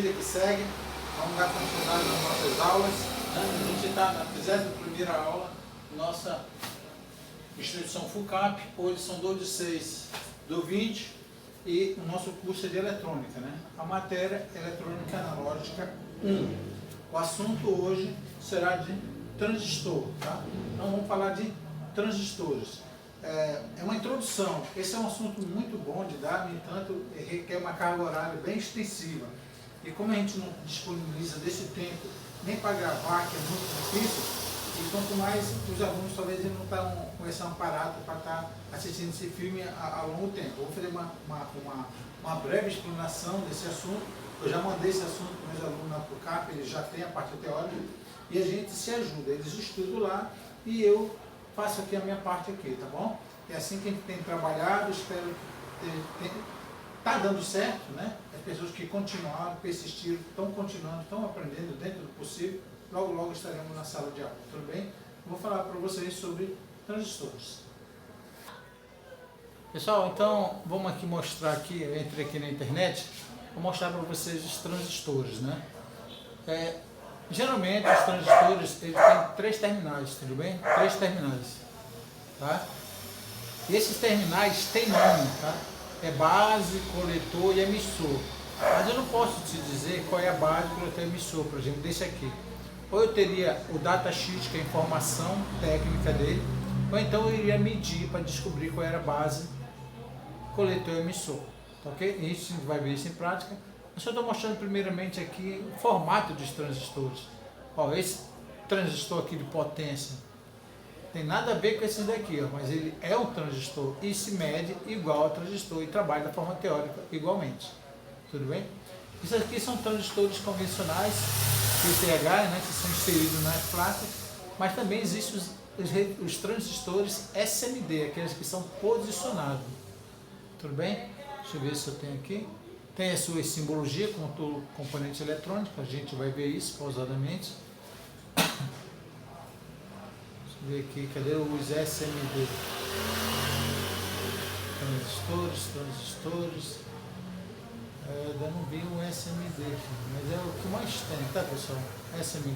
vida que segue, vamos dar continuidade nas nossas aulas. A gente está na 31ª aula, nossa instituição FUCAP, hoje são 2 de 6 do 20 e o nosso curso é de eletrônica, né? A matéria eletrônica analógica 1. O assunto hoje será de transistor, tá? Então vamos falar de transistores. É uma introdução, esse é um assunto muito bom de dar, no entanto, requer uma carga horária bem extensiva. E como a gente não disponibiliza desse tempo nem para gravar, que é muito difícil, e quanto mais os alunos talvez não estão com esse aparato para estar assistindo esse filme a longo tempo. Eu vou fazer uma breve explanação desse assunto. Eu já mandei esse assunto para os meus alunos na FUCAP, eles já têm a parte teórica, e a gente se ajuda, eles estudam lá e eu faço aqui a minha parte aqui, tá bom? É assim que a gente tem trabalhado, espero tá dando certo, né? As pessoas que continuaram, persistiram, estão continuando, estão aprendendo dentro do possível, logo estaremos na sala de aula, tudo bem? Vou falar para vocês sobre transistores. Pessoal, então vamos aqui mostrar aqui, eu entrei aqui na internet, vou mostrar para vocês os transistores, né? Geralmente os transistores eles têm 3 terminais, tudo bem? 3 terminais, tá? E esses terminais têm nome, tá? É base, coletor e emissor. Mas eu não posso te dizer qual é a base, coletor e emissor, por exemplo, desse aqui. Ou eu teria o datasheet, que é a informação técnica dele, ou então eu iria medir para descobrir qual era a base, coletor e emissor, tá ok? E isso a gente vai ver isso em prática. Eu só estou mostrando primeiramente aqui o formato dos transistores. Ó, esse transistor aqui de potência tem nada a ver com esses daqui, ó, mas ele é um transistor e se mede igual ao transistor e trabalha da forma teórica igualmente. Tudo bem? Isso aqui são transistores convencionais, PTH, né, que são inseridos nas placas, mas também existem os transistores SMD, aqueles que são posicionados. Tudo bem? Deixa eu ver se eu tenho aqui. Tem a sua simbologia, como todo componente eletrônico, a gente vai ver isso pausadamente. Deixa eu ver aqui, cadê os SMD? Transistores. Eu não vi o SMD aqui, mas é o que mais tem, tá pessoal? SMD.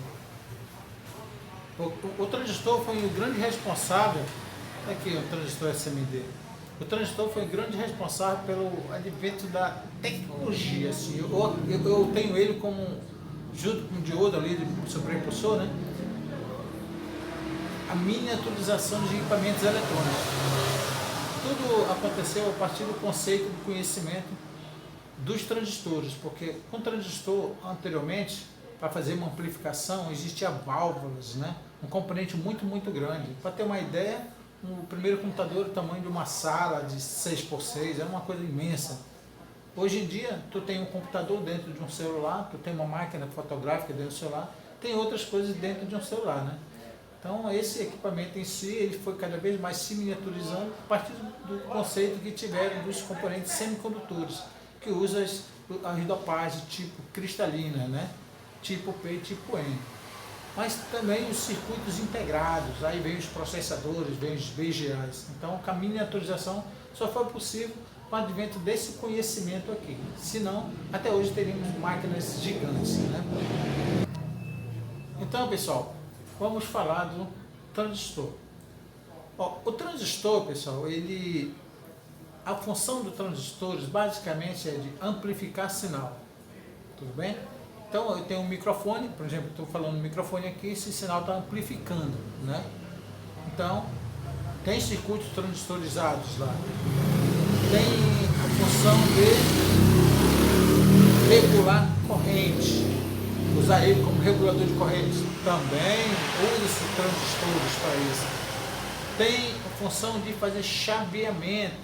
O transistor foi o grande responsável, aqui o transistor SMD. O transistor foi o grande responsável pelo advento da tecnologia. Assim. Eu tenho ele como, junto com o diodo ali, de sobreimpulsor, né? A miniaturização de equipamentos eletrônicos. Tudo aconteceu a partir do conceito do conhecimento dos transistores, porque com transistor, anteriormente, para fazer uma amplificação, existia válvulas, né? Um componente muito grande. Para ter uma ideia, o primeiro computador, o tamanho de uma sala de 6x6, era uma coisa imensa. Hoje em dia, tu tem um computador dentro de um celular, tu tem uma máquina fotográfica dentro do celular, tem outras coisas dentro de um celular, né? Então, esse equipamento em si, ele foi cada vez mais se miniaturizando a partir do conceito que tiveram dos componentes semicondutores, que usa as dopagens tipo cristalina, né? Tipo P e tipo N. Mas também os circuitos integrados, aí vem os processadores, vem os VGAs. Então, a miniaturização só foi possível com o advento desse conhecimento aqui. Senão, até hoje teríamos máquinas gigantes, né? Então, pessoal, vamos falar do transistor. Ó, o transistor, pessoal, a função do transistores basicamente é de amplificar sinal. Tudo bem? Então eu tenho um microfone, por exemplo, estou falando no microfone aqui, esse sinal está amplificando, né? Então, tem circuitos transistorizados lá. Tem a função de regular corrente. Usar ele como regulador de corrente. Também usa-se transistores para isso. Tem a função de fazer chaveamento.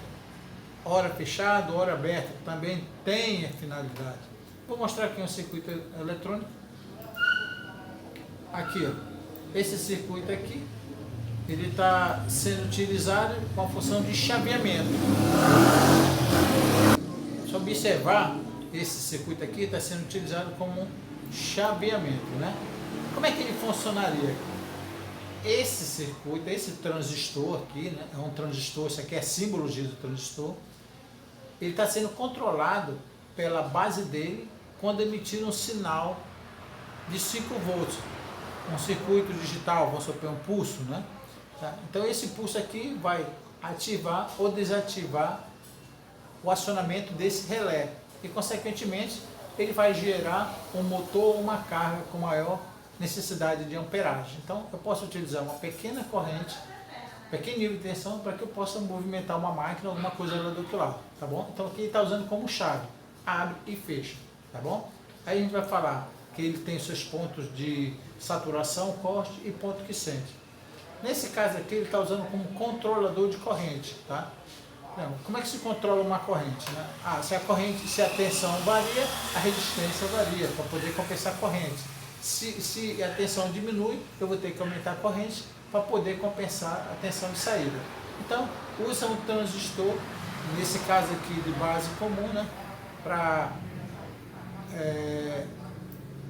Hora fechado, hora aberta. Também tem a finalidade. Vou mostrar aqui um circuito eletrônico. Aqui, ó. Esse circuito aqui, ele está sendo utilizado com a função de chaveamento. Se observar, esse circuito aqui está sendo utilizado como chaveamento, né? Como é que ele funcionaria? Esse circuito, esse transistor aqui, né? É um transistor, isso aqui é a simbologia do transistor. Ele está sendo controlado pela base dele quando emitir um sinal de 5 volts, um circuito digital, vamos supor, um pulso, né? Tá? Então esse pulso aqui vai ativar ou desativar o acionamento desse relé e, consequentemente, ele vai gerar um motor ou uma carga com maior necessidade de amperagem. Então eu posso utilizar uma pequena corrente, pequeno nível de tensão, para que eu possa movimentar uma máquina ou alguma coisa lá do outro lado, tá bom? Então aqui ele está usando como chave, abre e fecha, tá bom? Aí a gente vai falar que ele tem seus pontos de saturação, corte e ponto que sente. Nesse caso aqui ele está usando como controlador de corrente, tá? Não, como é que se controla uma corrente, né? Se a tensão varia, a resistência varia, para poder compensar a corrente. Se a tensão diminui, eu vou ter que aumentar a corrente para poder compensar a tensão de saída. Então, usa um transistor, nesse caso aqui de base comum, né? Para...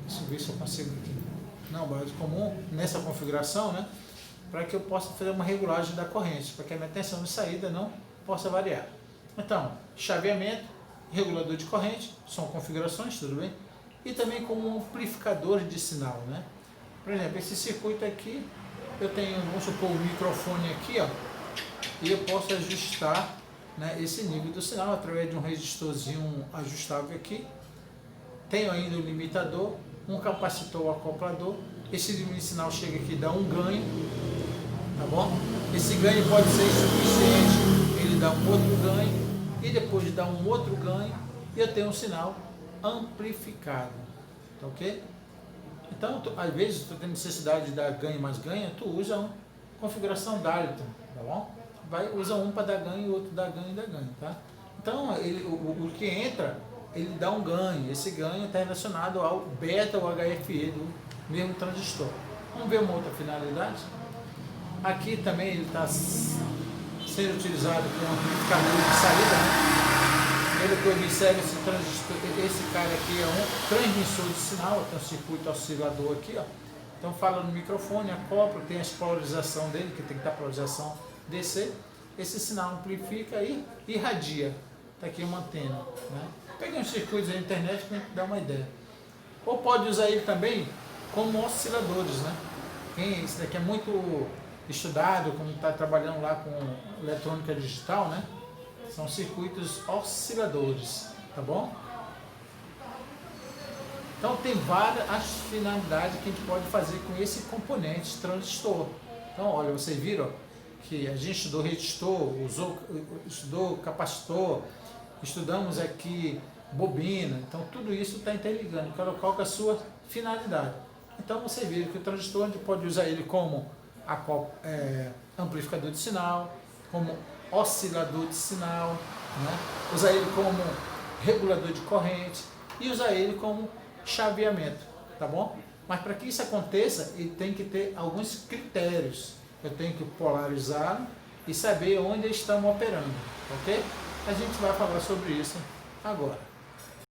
deixa eu ver se eu consigo aqui. Não, base comum, nessa configuração, né? Para que eu possa fazer uma regulagem da corrente, para que a minha tensão de saída não possa variar. Então, chaveamento, regulador de corrente, são configurações, tudo bem? E também como um amplificador de sinal, né? Por exemplo, esse circuito aqui, eu tenho, vamos supor, um microfone aqui, ó, e eu posso ajustar, né, esse nível do sinal através de um resistorzinho ajustável aqui. Tenho ainda um limitador, um capacitor acoplador. Esse limite de sinal chega aqui e dá um ganho, tá bom? Esse ganho pode ser insuficiente, ele dá um outro ganho, e depois de dar um outro ganho, eu tenho um sinal amplificado, tá ok? Então, às vezes, tu tem necessidade de dar ganho mais ganho, tu usa uma configuração Darlington, tá bom? Usa um para dar ganho e o outro dá ganho e dá ganho, tá? Então, o que entra, ele dá um ganho. Esse ganho está relacionado ao beta ou HFE do mesmo transistor. Vamos ver uma outra finalidade? Aqui também ele está sendo utilizado como amplificador de saída, né? Ele que observa esse transistor, esse cara aqui é um transmissor de sinal, tem um circuito oscilador aqui, ó. Então fala no microfone, acopla, tem a polarização dele, que tem que estar a polarização DC. Esse sinal amplifica e irradia. Está aqui uma antena, né? Peguei uns circuitos na internet para dar uma ideia. Ou pode usar ele também como osciladores, né? Esse daqui é muito estudado, como está trabalhando lá com eletrônica digital, né? São circuitos osciladores, tá bom? Então tem várias finalidades que a gente pode fazer com esse componente transistor. Então, olha, vocês viram que a gente estudou resistor, estudou capacitor, estudamos aqui bobina, então tudo isso está interligando, qual que é a sua finalidade. Então você vê que o transistor, a gente pode usar ele como amplificador de sinal, como oscilador de sinal, né? Usar ele como regulador de corrente e usar ele como chaveamento, tá bom? Mas para que isso aconteça, ele tem que ter alguns critérios. Eu tenho que polarizar e saber onde eles estão operando, ok? A gente vai falar sobre isso agora.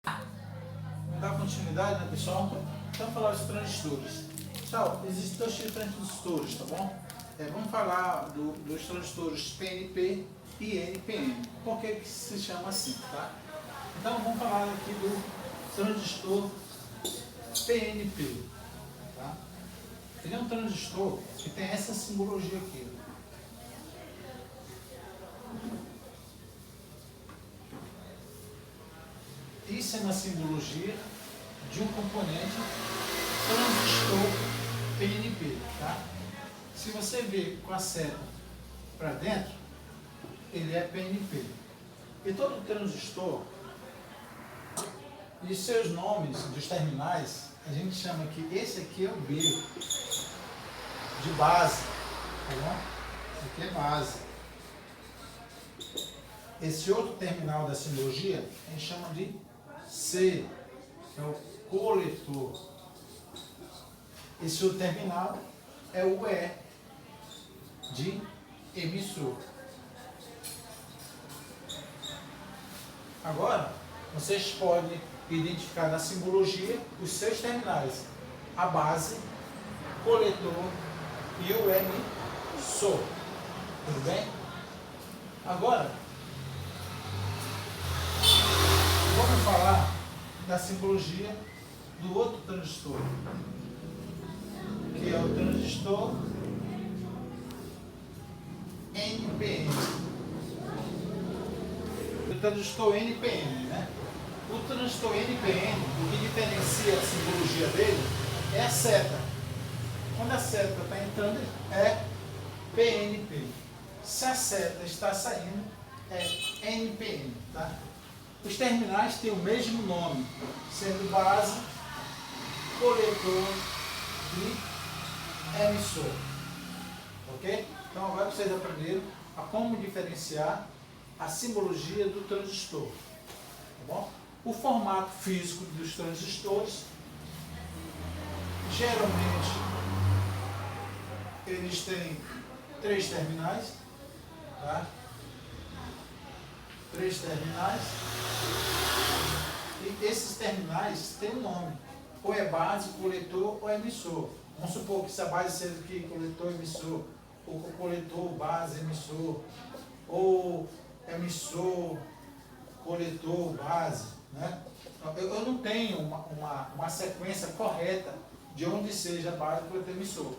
Vamos dar continuidade, né, pessoal? Então, falar dos transistores. Pessoal, existem dois tipos de transistores, tá bom? Vamos falar dos transistores PNP e NPN. Por que se chama assim, tá? Então, vamos falar aqui do transistor PNP, tá? Ele é um transistor que tem essa simbologia aqui. Isso é uma simbologia de um componente transistor PNP, tá? Se você ver com a seta para dentro, ele é PNP. E todo transistor e seus nomes dos terminais, a gente chama que esse aqui é o B, de base, tá bom? Esse aqui é base. Esse outro terminal da simbologia, a gente chama de C, é o coletor. Esse outro terminal é o E, de emissor. Agora, vocês podem identificar na simbologia os seus terminais, a base, coletor e o emissor. Tudo bem? Agora, vamos falar da simbologia do outro transistor, que é o transistor NPN. O transistor NPN, né? O transistor NPN, o que diferencia a simbologia dele é a seta. Quando a seta está entrando, é PNP. Se a seta está saindo, é NPN, tá? Os terminais têm o mesmo nome, sendo base, coletor e emissor. Ok? Então agora vocês aprenderam a como diferenciar a simbologia do transistor. Tá bom? O formato físico dos transistores, geralmente, eles têm 3 terminais, tá? 3 terminais, e esses terminais têm um nome, ou é base, coletor ou emissor. Vamos supor que se a base seja aqui coletor, emissor, ou coletor, base, emissor, ou emissor, coletor, base, né? Eu não tenho uma sequência correta de onde seja a base, coletor, emissor.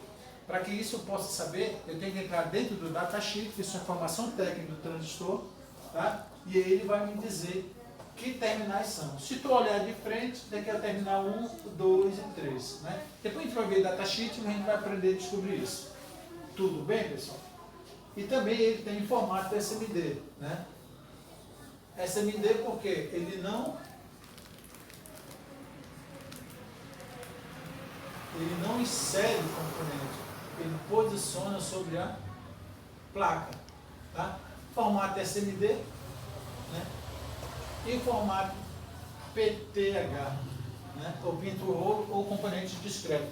Para que isso eu possa saber, eu tenho que entrar dentro do datasheet, que isso é a informação técnica do transistor, tá? E aí ele vai me dizer que terminais são. Se tu olhar de frente, daqui é o terminal 1, 2 e 3. Né? Depois a gente vai ver datasheet e a gente vai aprender a descobrir isso. Tudo bem, pessoal? E também ele tem em formato SMD. Né? SMD porque ele não insere o componente, ele posiciona sobre a placa. Tá? Formato SMD, né? E formato PTH, né? Ou pinto rolo ou componente discreto.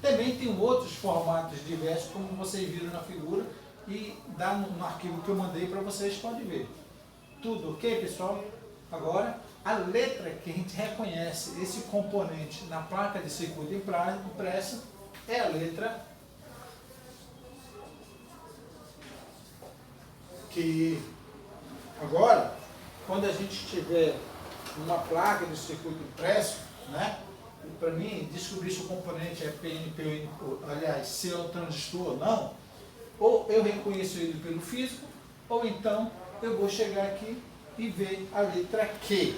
Também tem outros formatos diversos, como vocês viram na figura, e dá no arquivo que eu mandei para vocês, podem ver. Tudo ok, pessoal? Agora, a letra que a gente reconhece esse componente na placa de circuito impressa é a letra Q. Agora, quando a gente tiver uma placa de circuito impresso, né? Para mim, descobrir se o componente é PNP, aliás, se é um transistor ou não, ou eu reconheço ele pelo físico, ou então eu vou chegar aqui e ver a letra Q.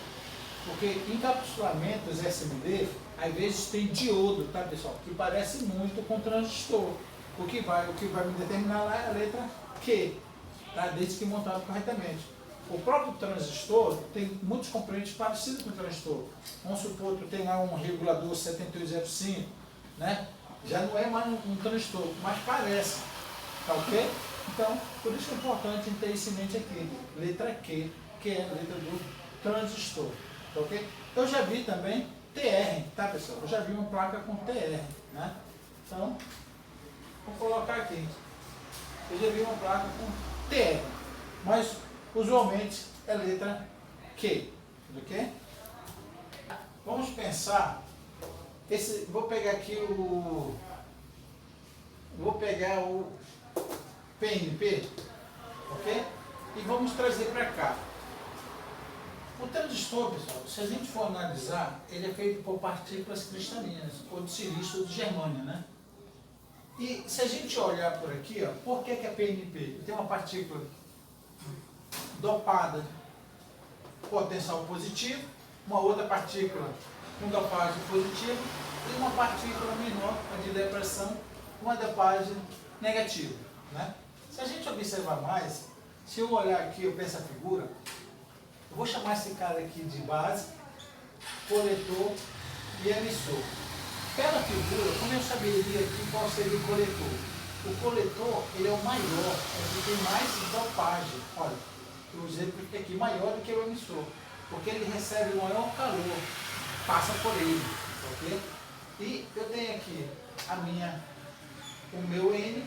Porque encapsulamentos SMD, às vezes tem diodo, tá, pessoal? Que parece muito com transistor. O que vai me determinar lá é a letra Q, tá? Desde que montado corretamente. O próprio transistor tem muitos componentes parecidos com o transistor. Vamos supor que tu tem lá um regulador 7205, né? Já não é mais um transistor, mas parece, tá ok? Então, por isso que é importante ter isso em mente aqui, letra Q, que é a letra do transistor, tá ok? Eu já vi também TR, tá, pessoal? Eu já vi uma placa com TR, né? Então, vou colocar aqui. Eu já vi uma placa com TR, mas usualmente é letra Q, ok? Vamos pensar, vou pegar o PNP, ok? E vamos trazer para cá. O transistor, pessoal, se a gente for analisar, ele é feito por partículas cristalinas, ou de silício ou de germânio, né? E se a gente olhar por aqui, ó, por que é PNP? Tem uma partícula dopada potencial positivo, uma outra partícula com dopagem positiva e uma partícula menor, a de depressão, com uma dopagem negativa. Né? Se a gente observar mais, se eu olhar aqui, eu penso a figura, eu vou chamar esse cara aqui de base, coletor e emissor. Pela figura, como eu saberia aqui qual seria o coletor? O coletor, ele é o maior, ele tem mais dopagem. Olha, o exemplo que aqui maior do que o emissor, porque ele recebe o maior calor, passa por ele, ok? E eu tenho aqui o meu N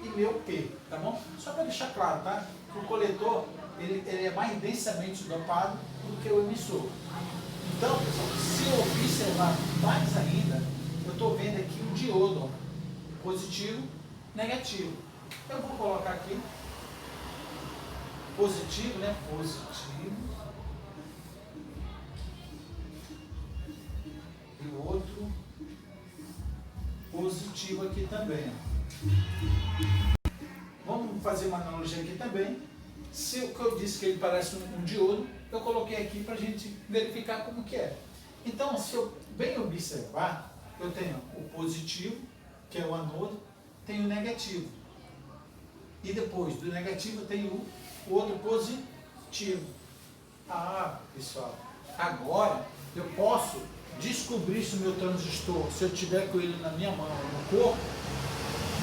e meu P, tá bom? Só para deixar claro, tá? O coletor, ele é mais densamente dopado do que o emissor. Então, pessoal, se eu observar mais ainda, eu estou vendo aqui um diodo, positivo, negativo. Eu vou colocar aqui positivo, né? Positivo. o outro positivo aqui também. Vamos fazer uma analogia aqui também. Se o que eu disse que ele parece um diodo, eu coloquei aqui para a gente verificar como que é. Então, se eu bem observar, eu tenho o positivo, que é o anodo, tenho o negativo. E depois do negativo eu tenho o outro positivo. Ah, pessoal, agora eu posso descobrir se o meu transistor, se eu tiver com ele na minha mão ou no corpo,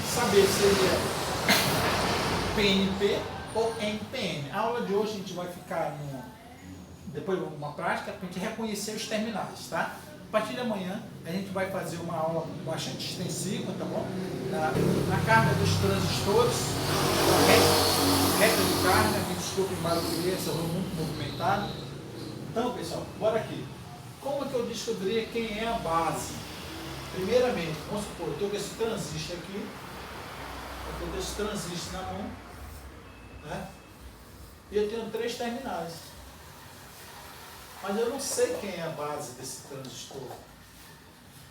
saber se ele é PNP ou NPN. A aula de hoje a gente vai ficar depois uma prática para a gente reconhecer os terminais, tá? A partir de amanhã a gente vai fazer uma aula bastante extensiva, tá bom? Na carga dos transistores, reta de carga, me desculpe em barulho, essa foi muito movimentada. Então, pessoal, bora aqui. Como é que eu descobri quem é a base? Primeiramente, vamos supor, eu estou com esse transistor aqui, eu estou com esse transistor na mão, né? E eu tenho 3 terminais. Mas eu não sei quem é a base desse transistor.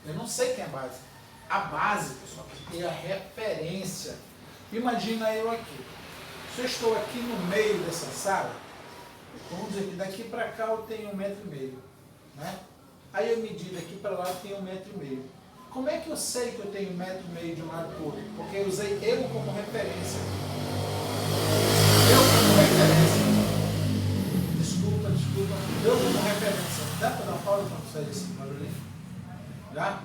Eu não sei quem é a base. A base, pessoal, é a referência. Imagina eu aqui. Se eu estou aqui no meio dessa sala, vamos dizer que daqui para cá eu tenho 1,5 metros, né? Aí eu medi daqui para lá eu tenho 1,5 metros. Como é que eu sei que eu tenho 1,5 metros de um lado para o outro? Porque eu usei eu como referência. Eu como referência. Desculpa. Eu como referência. Dá para dar uma pausa para sair esse barulhinho? Já?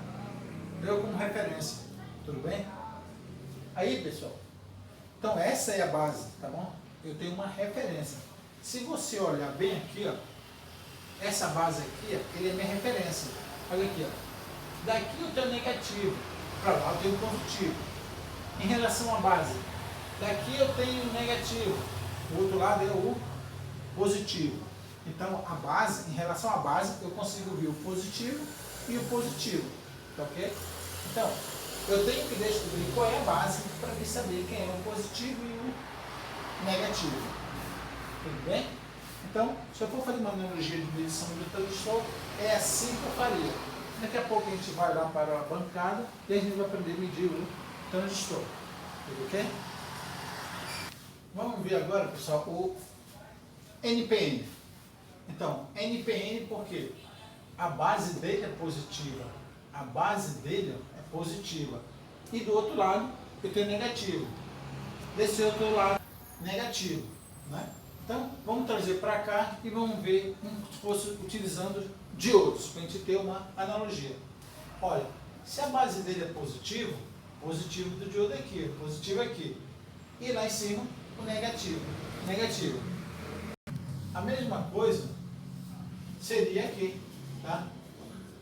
Eu como referência. Tudo bem? Aí, pessoal. Então, essa é a base, tá bom? Eu tenho uma referência. Se você olhar bem aqui, ó, essa base aqui, ó, ele é minha referência. Olha aqui, ó. Daqui eu tenho negativo, para lá eu tenho positivo. Em relação à base, daqui eu tenho negativo, o outro lado é o positivo. Então, a base, em relação à base, eu consigo ver o positivo e o positivo, tá ok? Então, eu tenho que descobrir qual é a base para me saber quem é o positivo e o negativo. Tudo bem? Então, se eu for fazer uma analogia de medição do transistor, é assim que eu faria. Daqui a pouco a gente vai lá para a bancada e a gente vai aprender a medir o transistor. Tudo ok? Vamos ver agora, pessoal, o NPN. Então, NPN porque a base dele é positiva. A base dele é positiva. E do outro lado, eu tenho negativo. Desse outro lado, negativo. Né? Então, vamos trazer para cá e vamos ver como se fosse utilizando diodos, para a gente ter uma analogia. Olha, se a base dele é positivo, positivo do diodo é aqui, positivo é aqui. E lá em cima, o negativo. Negativo. A mesma coisa seria aqui, tá?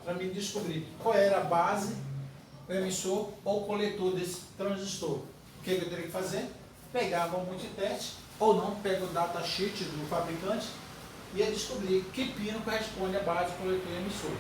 Para mim descobrir qual era a base, o emissor ou o coletor desse transistor. O que eu teria que fazer? Pegava um multiteste, ou não, pega o datasheet do fabricante e ia descobrir que pino corresponde à base, coletor e emissor.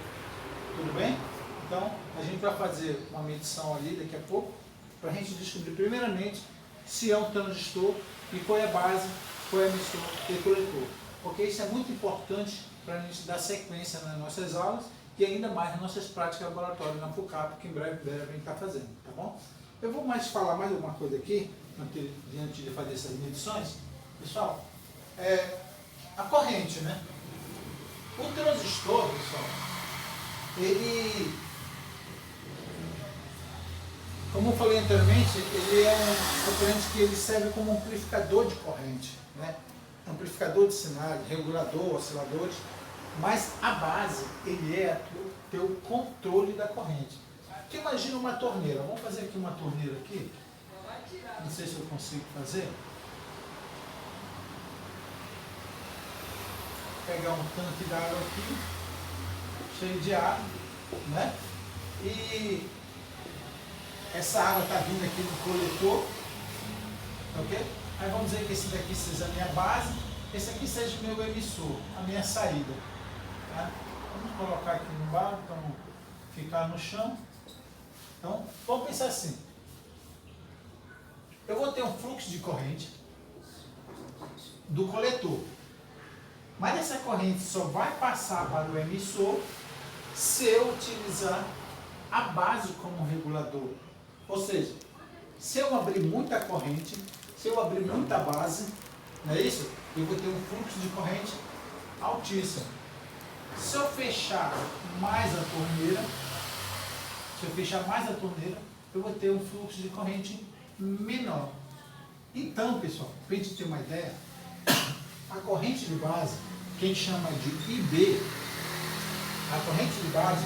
Tudo bem? Então, a gente vai fazer uma medição ali daqui a pouco, para a gente descobrir primeiramente se é um transistor e qual é a base, qual é o emissor e coletor. Porque isso é muito importante para a gente dar sequência nas nossas aulas e ainda mais nas nossas práticas de laboratório na FUCAP, que em breve a gente está fazendo, tá bom? Eu vou falar mais alguma coisa aqui, antes de fazer essas medições. Pessoal, a corrente, né? O transistor, pessoal, ele, como eu falei anteriormente, ele é um componente que ele serve como amplificador de corrente, né? Amplificador de sinais, regulador, osciladores, mas a base, ele é ter o controle da corrente. Porque imagina uma torneira, vamos fazer aqui uma torneira aqui, não sei se eu consigo fazer. Pegar um tanque de água aqui, cheio de água, né? E essa água está vindo aqui no coletor, ok? Aí vamos dizer que esse daqui seja a minha base, esse aqui seja o meu emissor, a minha saída. Tá? Vamos colocar aqui no bar para não ficar no chão. Então, vamos pensar assim. Eu vou ter um fluxo de corrente do coletor. Mas essa corrente só vai passar para o emissor se eu utilizar a base como regulador. Ou seja, se eu abrir muita corrente, se eu abrir muita base, não é isso? Eu vou ter um fluxo de corrente altíssimo. Se eu fechar mais a torneira, eu vou ter um fluxo de corrente menor. Então, pessoal, para a gente ter uma ideia, a corrente de base, que a gente chama de IB, a corrente de base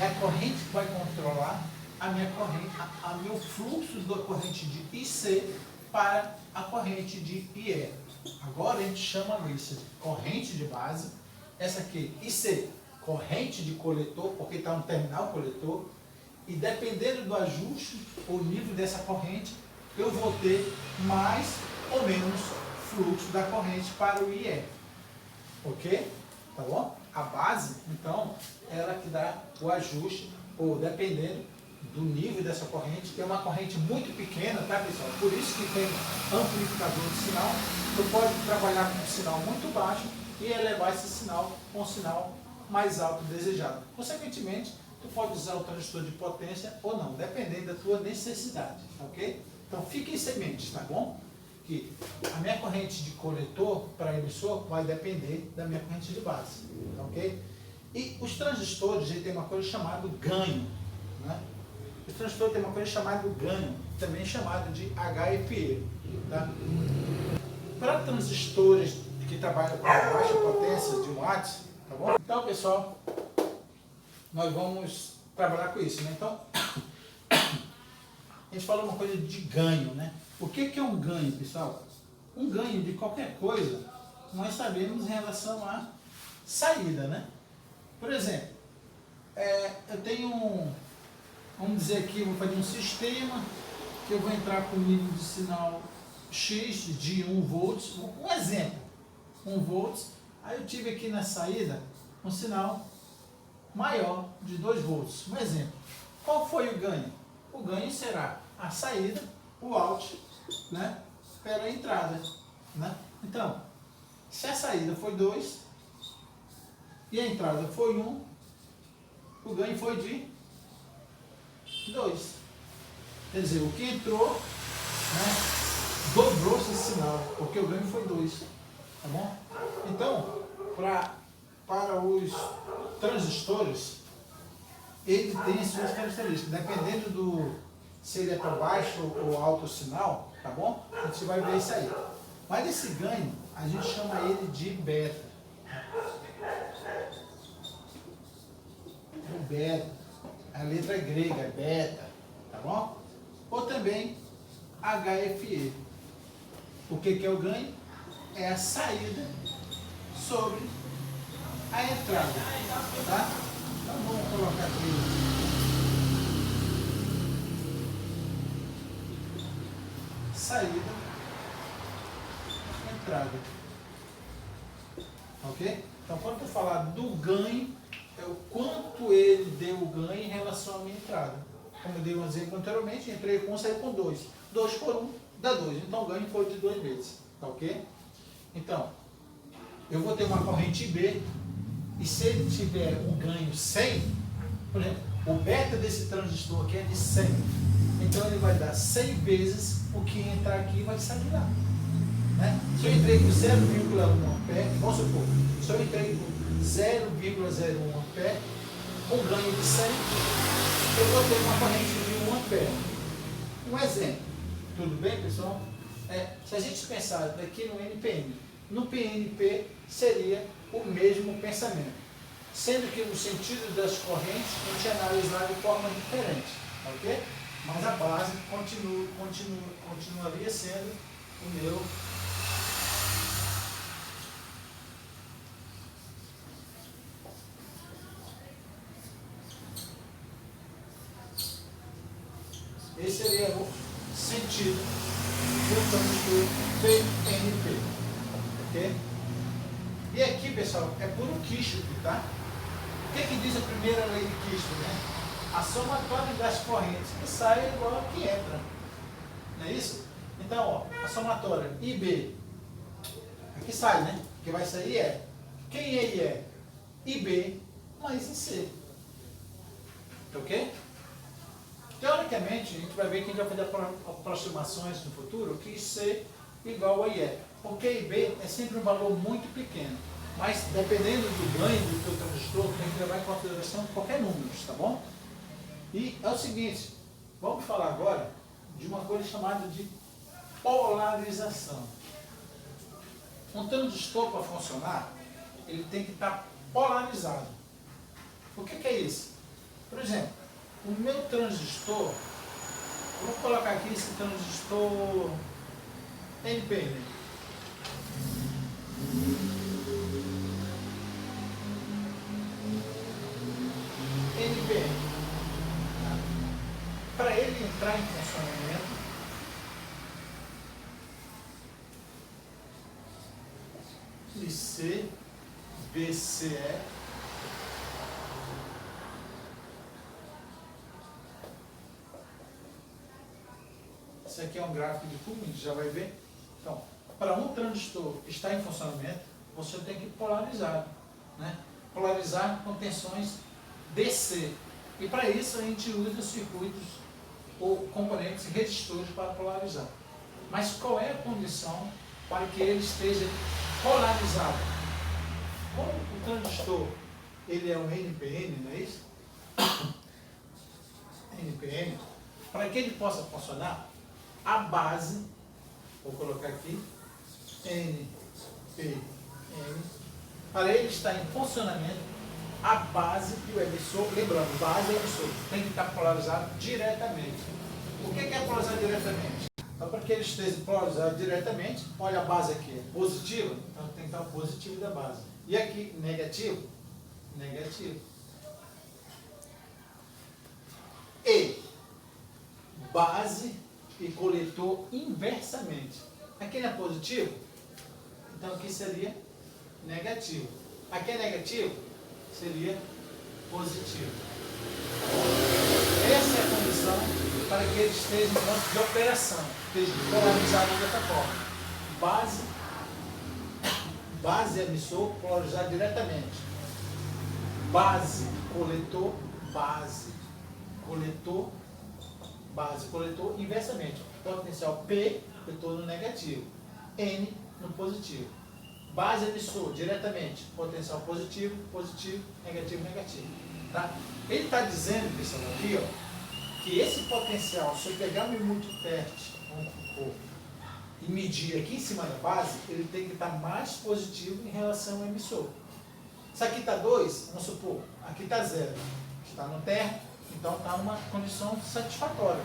é a corrente que vai controlar a minha corrente, a meu fluxo da corrente de IC para a corrente de IE. Agora a gente chama isso de corrente de base, essa aqui, IC, corrente de coletor, porque está no terminal coletor, e dependendo do ajuste ou nível dessa corrente, eu vou ter mais ou menos fluxo da corrente para o IE. Ok? Tá bom? A base, então, ela que dá o ajuste, ou dependendo do nível dessa corrente, que é uma corrente muito pequena, tá, pessoal? Por isso que tem amplificador de sinal. Tu pode trabalhar com um sinal muito baixo e elevar esse sinal com um sinal mais alto desejado. Consequentemente, tu pode usar o transistor de potência ou não, dependendo da tua necessidade, ok? Então, fique em semente, tá bom? Que a minha corrente de coletor para emissor vai depender da minha corrente de base, ok? E os transistores, ele tem uma coisa chamada ganho, né? Os transistores tem uma coisa chamada ganho, também chamado de HFE, tá? Para transistores que trabalham com baixa potência de watts, tá bom? Então, pessoal, nós vamos trabalhar com isso, né? Então, a gente falou uma coisa de ganho, né? O que é um ganho, pessoal? Um ganho de qualquer coisa, nós sabemos em relação à saída, né? Por exemplo, eu tenho vamos dizer aqui, eu vou fazer um sistema que eu vou entrar com nível de sinal X de 1 volts, um exemplo, 1 volts, aí eu tive aqui na saída um sinal maior de 2 volts, um exemplo. Qual foi o ganho? O ganho será a saída, o out, né, pela entrada, né? Então, se a saída foi 2 e a entrada foi 1, o ganho foi de 2. Quer dizer, o que entrou, né, dobrou esse sinal, porque o ganho foi 2. Tá bom? Então, para os transistores, ele tem suas características. Dependendo do se ele é para baixo ou alto o sinal, tá bom? A gente vai ver isso aí. Mas esse ganho, a gente chama ele de beta. O beta, a letra grega, é beta, tá bom? Ou também HFE. O que é o ganho? É a saída sobre a entrada, tá? Então vamos colocar aqui. Saída, entrada. Ok? Então, quando eu falar do ganho, é o quanto ele deu o ganho em relação à minha entrada. Como eu dei um exemplo anteriormente, entrei com 1, saí com 2. 2 por 1 dá 2. Então, o ganho foi de 2 vezes. Tá ok? Então, eu vou ter uma corrente B, e se ele tiver um ganho 100, por exemplo, o beta desse transistor aqui é de 100. Então, ele vai dar 100 vezes o que entrar aqui vai sair lá. Né? Se eu entrei com 0,1 ampere, vamos supor, se eu entrei com 0,01 ampere, com ganho de 100, eu vou ter uma corrente de 1 ampere. Um exemplo, tudo bem, pessoal? Se a gente pensar aqui no NPN, no PNP seria o mesmo pensamento, sendo que no sentido das correntes a gente analisar de forma diferente, ok? Mas a base continuaria sendo o meu esse seria o sentido do transistor PNP, ok? E aqui, pessoal, é puro Kirchhoff, tá? O que diz a primeira lei de Kirchhoff, né? A somatória das correntes que sai é igual a que entra. Não é isso? Então, ó, a somatória IB, aqui sai, né? Que vai sair é. Quem ele é? IB mais IC. Ok? Teoricamente, a gente vai ver que a gente vai fazer aproximações no futuro que C igual a IE. Porque IB é sempre um valor muito pequeno. Mas dependendo do ganho do teu transistor, tem que levar em consideração qualquer número, tá bom? E é o seguinte, vamos falar agora de uma coisa chamada de polarização. Um transistor para funcionar, ele tem que estar polarizado. O que é isso? Por exemplo, o meu transistor, eu vou colocar aqui esse transistor NPN. NPN. Para ele entrar em funcionamento, IC, BCE, esse aqui é um gráfico de Coulomb, a gente já vai ver. Então, para um transistor estar em funcionamento, você tem que polarizar, né? Polarizar com tensões DC. E para isso a gente usa circuitos ou componentes resistores para polarizar. Mas qual é a condição para que ele esteja polarizado? Como o transistor ele é um NPN, não é isso? NPN, para que ele possa funcionar, a base, vou colocar aqui, NPN, para ele estar em funcionamento, a base e o emissor, lembrando, base e emissor, tem que estar polarizado diretamente. O que é polarizar diretamente? Então, para que ele esteja polarizado diretamente, olha a base aqui, é positiva, então tem que estar o positivo da base. E aqui, negativo, negativo. E base e coletor inversamente. Aqui não é positivo? Então aqui seria negativo. Aqui é negativo? Seria positivo. Essa é a condição para que ele esteja em campo de operação, esteja polarizado dessa forma. Base emissor polarizado diretamente. Base, coletor, base, coletor, base, coletor inversamente. Potencial P, retorno no negativo. N no positivo. Base emissor diretamente. Potencial positivo, positivo, negativo, negativo. Tá? Ele está dizendo, pessoal, aqui, ó, que esse potencial, se eu pegar meu multiteste, e medir aqui em cima da base, ele tem que estar mais positivo em relação ao emissor. Se aqui está 2, vamos supor, aqui está 0. Está no terra, então está numa condição satisfatória.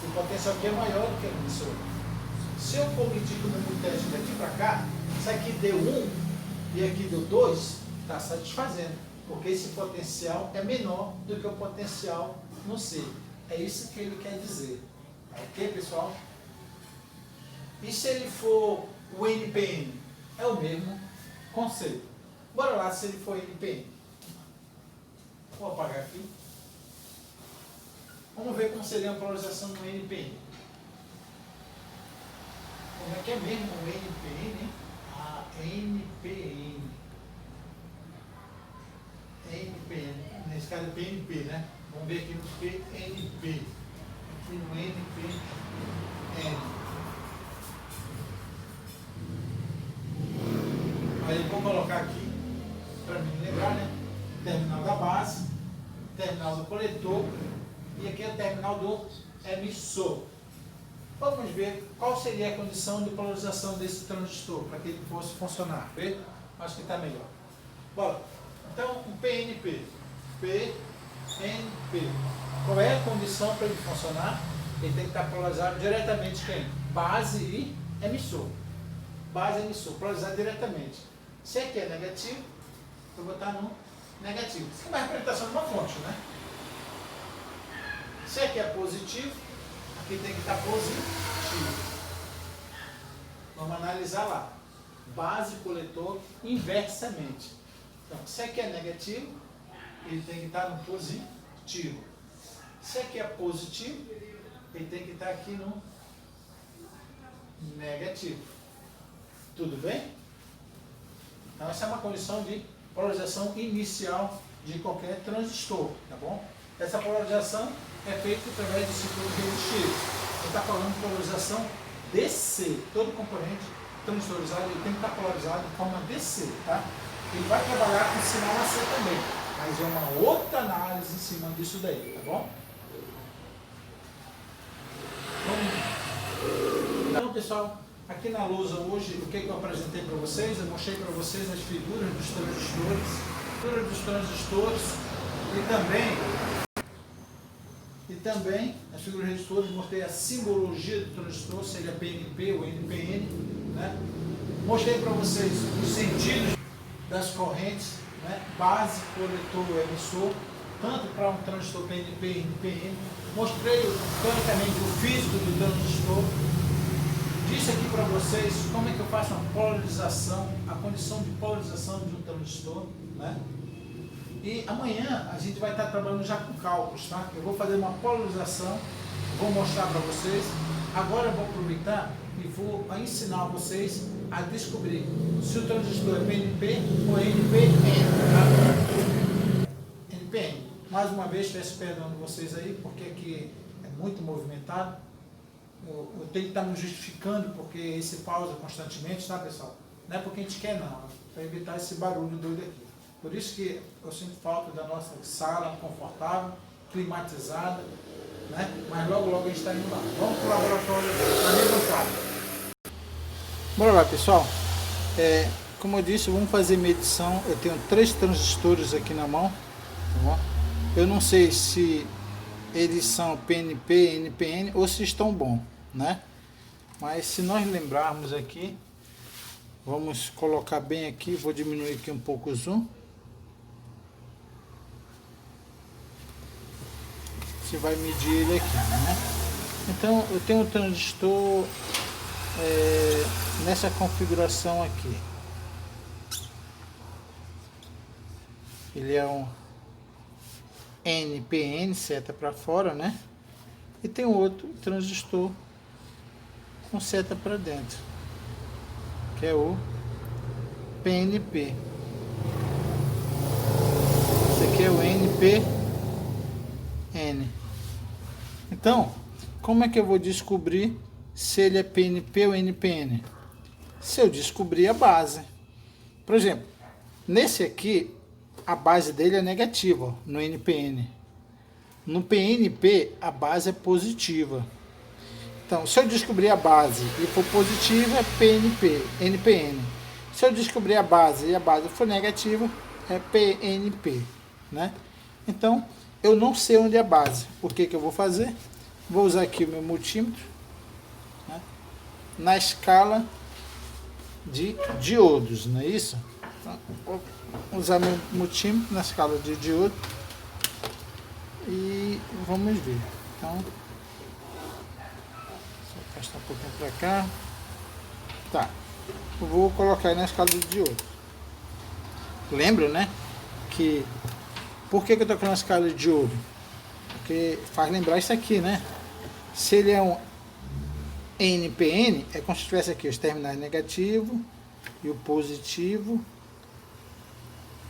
O potencial aqui é maior do que o emissor. Se eu for medir com o meu teste daqui para cá, se aqui deu 1 e aqui deu 2, está satisfazendo, porque esse potencial é menor do que o potencial no C. É isso que ele quer dizer. Ok, pessoal? E se ele for o NPN? É o mesmo conceito. Bora lá se ele for NPN. Vou apagar aqui. Vamos ver como seria a polarização no NPN. Como é que é mesmo o NPN, hein? Ah, NPN. NPN. Nesse caso é PNP, né? Vamos ver aqui no PNP. Aqui no NPN. Aí eu vou colocar aqui, para mim lembrar, né? Terminal da base, terminal do coletor e aqui é o terminal do emissor. Vamos ver qual seria a condição de polarização desse transistor para que ele fosse funcionar. Vê? Acho que está melhor. Bora. Então, o PNP. PNP. Qual é a condição para ele funcionar? Ele tem que estar polarizado diretamente quem? Base e emissor. Base e emissor, polarizado diretamente. Se aqui é negativo, eu vou botar no negativo. Isso é uma representação de uma fonte, né? Se aqui é positivo, aqui tem que estar positivo. Vamos analisar lá. Base, coletor, inversamente. Então, se aqui é negativo, ele tem que estar no positivo. Se aqui é positivo, ele tem que estar aqui no negativo. Tudo bem? Então, essa é uma condição de polarização inicial de qualquer transistor, tá bom? Essa polarização é feita através do ciclo resistível. Ele está falando de polarização DC. Todo componente transistorizado ele tem que estar polarizado de forma DC, tá? Ele vai trabalhar com sinal AC também, mas é uma outra análise em cima disso daí, tá bom? Então, pessoal, aqui na lousa hoje, o que eu apresentei para vocês? Eu mostrei para vocês as figuras dos transistores e também as figuras dos resistores, mostrei a simbologia do transistor, se ele é PNP ou NPN, né? Mostrei para vocês os sentidos das correntes, né? Base, coletor, emissor, tanto para um transistor PNP e NPN. Mostrei teoricamente o físico do transistor. Disse aqui para vocês como é que eu faço uma polarização, a condição de polarização de um transistor, né? E amanhã a gente vai estar trabalhando já com cálculos, tá? Eu vou fazer uma polarização, vou mostrar para vocês. Agora eu vou aproveitar e vou ensinar vocês a descobrir se o transistor é PNP ou NPN, tá? NPN. Mais uma vez, peço perdão de vocês aí, porque aqui é muito movimentado. Eu tenho que estar me justificando, porque esse pausa constantemente, tá, pessoal? Não é porque a gente quer, não. É para evitar esse barulho doido aqui. Por isso que eu sinto falta da nossa sala confortável, climatizada, né? Mas logo, logo a gente está indo lá. Vamos para o laboratório da levantada. Bora lá, pessoal. Como eu disse, vamos fazer medição. Eu tenho 3 transistores aqui na mão, tá bom? Eu não sei se eles são PNP, NPN ou se estão bons, né? Mas se nós lembrarmos aqui, vamos colocar bem aqui, vou diminuir aqui um pouco o zoom. Você vai medir ele aqui, né? Então eu tenho um transistor nessa configuração aqui. Ele é um NPN, seta para fora, né? E tem outro transistor com seta para dentro, que é o PNP. Esse aqui é o NPN. Então, como é que eu vou descobrir se ele é PNP ou NPN? Se eu descobrir a base. Por exemplo, nesse aqui, a base dele é negativa, ó, no NPN. No PNP, a base é positiva. Então, se eu descobrir a base e for positiva, é PNP, NPN. Se eu descobrir a base e a base for negativa, é PNP, né? Então, eu não sei onde é a base. O que eu vou fazer? Vou usar aqui o meu multímetro, né? Na escala de diodos, não é isso? Então, vou usar meu multímetro na escala de diodo e vamos ver. Então, só afastar um pouquinho para cá. Tá. Eu vou colocar aí na escala de diodo. Lembra, né? Que por que eu estou colocando a escala de diodo? Porque faz lembrar isso aqui, né? Se ele é um NPN, é como se tivesse aqui os terminais negativo e o positivo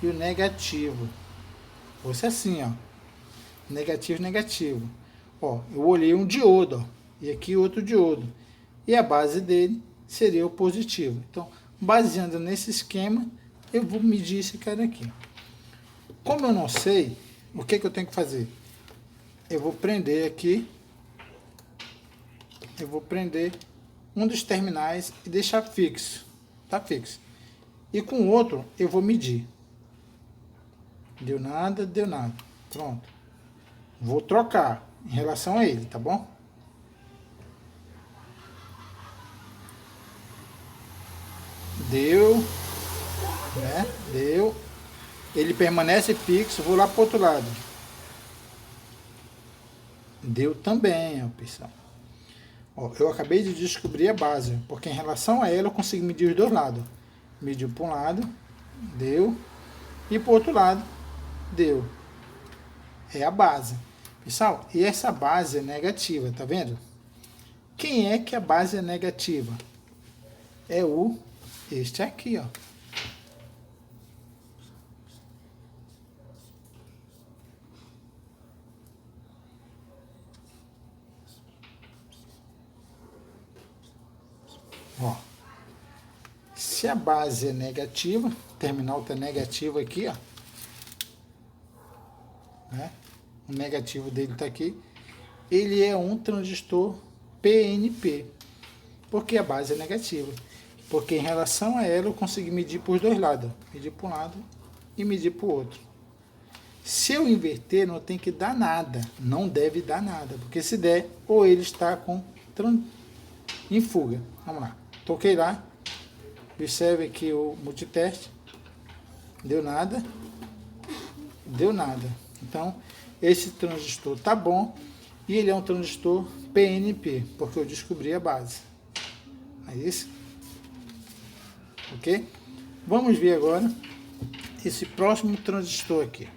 e o negativo. Fosse assim, ó. Negativo, negativo. Ó, eu olhei um diodo, ó, e aqui outro diodo. E a base dele seria o positivo. Então, baseando nesse esquema, eu vou medir esse cara aqui. Como eu não sei, o que eu tenho que fazer? Eu vou prender aqui. Eu vou prender um dos terminais e deixar fixo. Tá fixo. E com o outro eu vou medir. Deu nada, deu nada. Pronto. Vou trocar em relação a ele, tá bom? Deu, né? Deu. Ele permanece fixo, vou lá para o outro lado. Deu também, ó, pessoal. Ó, eu acabei de descobrir a base, porque em relação a ela eu consigo medir os dois lados. Mediu para um lado, deu, e para o outro lado, deu. É a base. Pessoal, e essa base é negativa, tá vendo? Quem é que a base é negativa? É este aqui, ó. Ó, se a base é negativa, o terminal está negativo aqui, ó, né? O negativo dele está aqui. Ele é um transistor PNP, porque a base é negativa. Porque em relação a ela eu consegui medir por dois lados, medir para um lado e medir para o outro. Se eu inverter, não tem que dar nada, não deve dar nada, porque se der, ou ele está em fuga. Vamos lá, toquei lá, observe aqui o multiteste, deu nada, deu nada. Então, esse transistor tá bom e ele é um transistor PNP, porque eu descobri a base. É isso? Ok? Vamos ver agora esse próximo transistor aqui.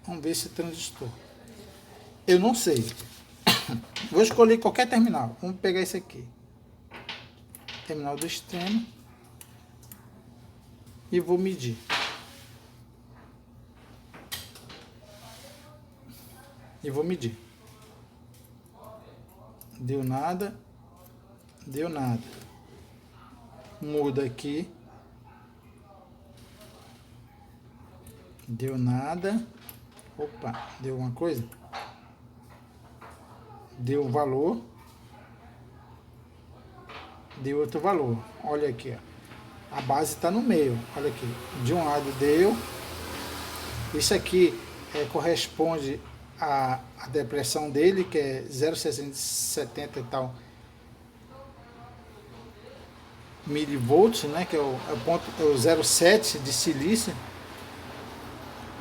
Vamos ver esse transistor. Eu não sei. Vou escolher qualquer terminal. Vamos pegar esse aqui. Terminal do extremo. E vou medir. Deu nada. Deu nada. Muda aqui. Deu nada. Opa, deu alguma coisa? Deu um valor. Deu outro valor. Olha aqui, ó. A base está no meio. Olha aqui. De um lado deu. Isso aqui corresponde à depressão dele, que é 0,670 e tal milivolts, né? Que é o 0,7 de silício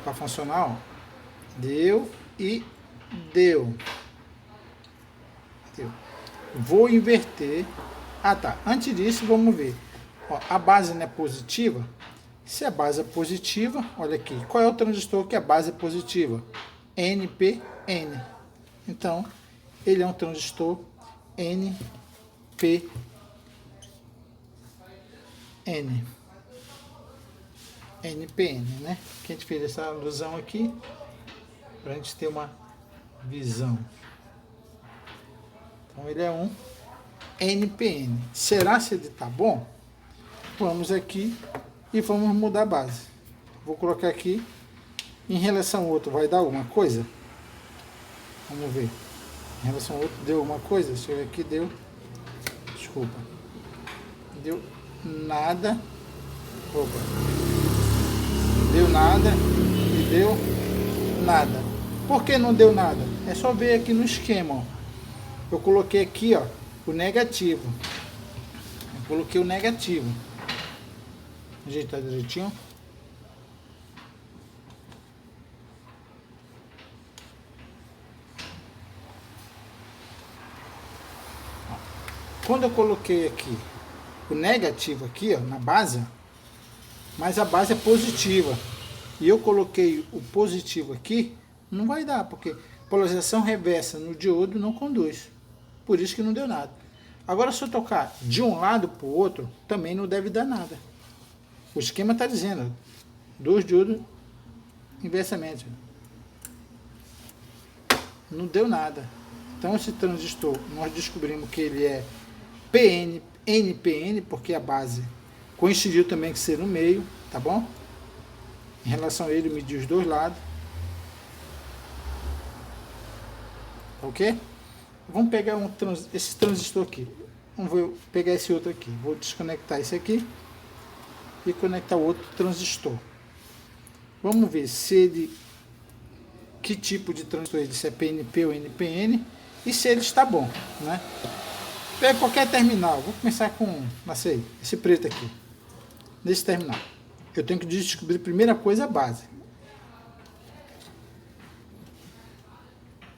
para funcionar. Ó. Deu e deu. Vou inverter. Ah, tá. Antes disso, vamos ver. Ó, a base não é positiva. Se a base é positiva, olha aqui. Qual é o transistor que a base é positiva? NPN. Então, ele é um transistor NPN. NPN, né? Que a gente fez essa alusão aqui para a gente ter uma visão. Então, ele é um NPN. Será se ele tá bom? Vamos aqui e vamos mudar a base. Vou colocar aqui. Em relação ao outro, vai dar alguma coisa? Vamos ver. Em relação ao outro, deu alguma coisa? Deixa eu ver aqui, deu. Desculpa. Deu nada. Opa. Deu nada e deu nada. Por que não deu nada? É só ver aqui no esquema, ó. Eu coloquei aqui, ó, o negativo. Eu coloquei o negativo. Ajeitar direitinho. Quando eu coloquei aqui o negativo aqui, ó, na base, mas a base é positiva, e eu coloquei o positivo aqui, não vai dar, porque polarização reversa no diodo não conduz. Por isso que não deu nada. Agora, se eu tocar de um lado para o outro, também não deve dar nada. O esquema está dizendo, dois diodos inversamente. Não deu nada. Então, esse transistor, nós descobrimos que ele é NPN, porque a base coincidiu também que ser no meio, tá bom? Em relação a ele, eu medi os dois lados. Ok? Vamos pegar esse transistor aqui. Vamos pegar esse outro aqui. Vou desconectar esse aqui e conectar o outro transistor. Vamos ver se ele, que tipo de transistor ele, se é PNP ou NPN, e se ele está bom, né? Pega qualquer terminal. Vou começar com, não sei, esse preto aqui. Nesse terminal. Eu tenho que descobrir, primeira coisa, a base.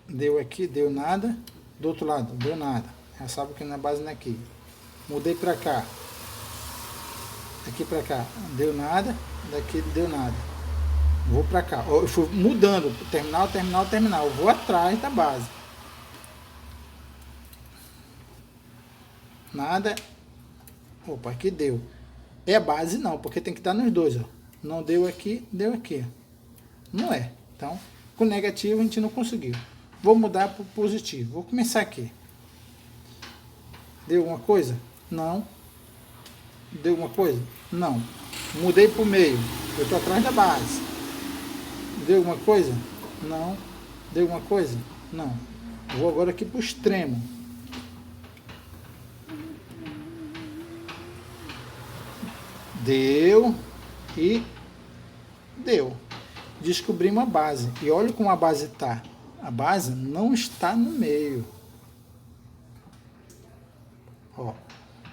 Deu aqui, deu nada. Do outro lado, deu nada. Já sabe que na base não é aqui. Mudei para cá. Daqui para cá, deu nada. Daqui deu nada. Vou para cá. Eu fui mudando. Terminal, terminal, terminal. Eu vou atrás da base. Nada. Opa, aqui deu. É a base não, porque tem que estar nos dois. Ó. Não deu aqui, deu aqui. Não é. Então, com negativo a gente não conseguiu. Vou mudar para o positivo. Vou começar aqui. Deu alguma coisa? Não. Deu alguma coisa? Não. Mudei para o meio. Eu estou atrás da base. Deu alguma coisa? Não. Deu alguma coisa? Não. Vou agora aqui para o extremo. Deu e deu. Descobri uma base. E olha como a base está. A base não está no meio. Ó,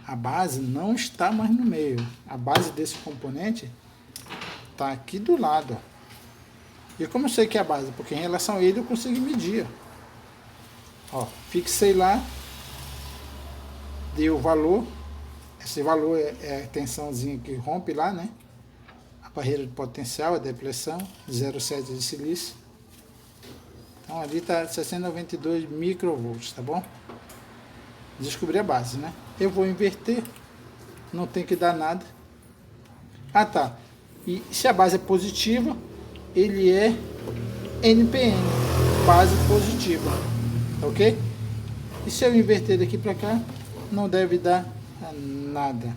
a base não está mais no meio. A base desse componente está aqui do lado. Ó. E como eu sei que é a base? Porque em relação a ele eu consigo medir. Ó, fixei lá. Deu o valor. Esse valor é a tensãozinha que rompe lá, né? A barreira de potencial, a depressão, 0,7 de silício. Então ali está 692 microvolts, tá bom? Descobri a base, né? Eu vou inverter, não tem que dar nada. Ah, tá. E se a base é positiva, ele é NPN, base positiva, ok? E se eu inverter daqui para cá, não deve dar nada.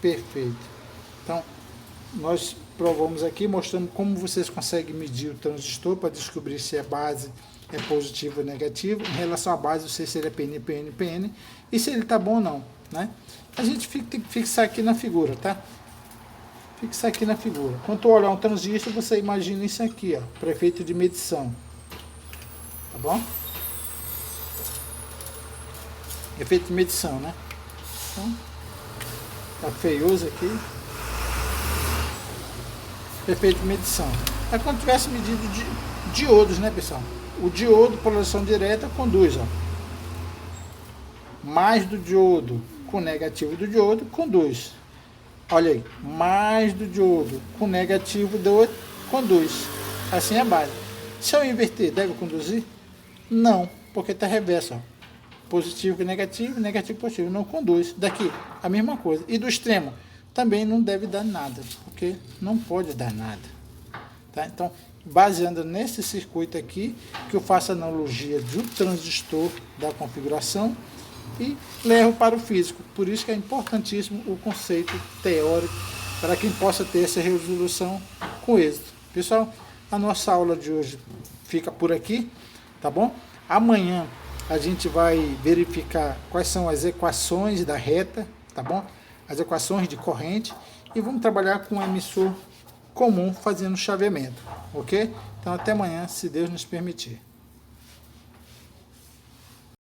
Perfeito. Então, nós provamos aqui, mostrando como vocês conseguem medir o transistor para descobrir se a base é positivo ou negativo. Em relação à base, eu sei se ele é PN, PN, PN e se ele está bom ou não, né? A gente tem que fixar aqui na figura, tá? Fixar aqui na figura. Quando eu olhar um transistor, você imagina isso aqui, ó, para efeito de medição. Tá bom? Efeito de medição, né? Então, tá feioso aqui. Efeito de medição. É quando tivesse medido diodos, né, pessoal? O diodo, polarização direta, conduz, ó. Mais do diodo com negativo do diodo, conduz. Olha aí, mais do diodo com negativo do outro, conduz. Assim é a base. Se eu inverter, deve conduzir? Não, porque está reverso, ó. Positivo e negativo, negativo e positivo, não conduz. Daqui, a mesma coisa. E do extremo, também não deve dar nada, porque não pode dar nada. Tá? Então, baseando nesse circuito aqui, que eu faço a analogia do transistor da configuração e levo para o físico. Por isso que é importantíssimo o conceito teórico, para quem possa ter essa resolução com êxito. Pessoal, a nossa aula de hoje fica por aqui, tá bom? Amanhã a gente vai verificar quais são as equações da reta, tá bom? As equações de corrente, e vamos trabalhar com um emissor comum fazendo chaveamento, ok? Então até amanhã, se Deus nos permitir.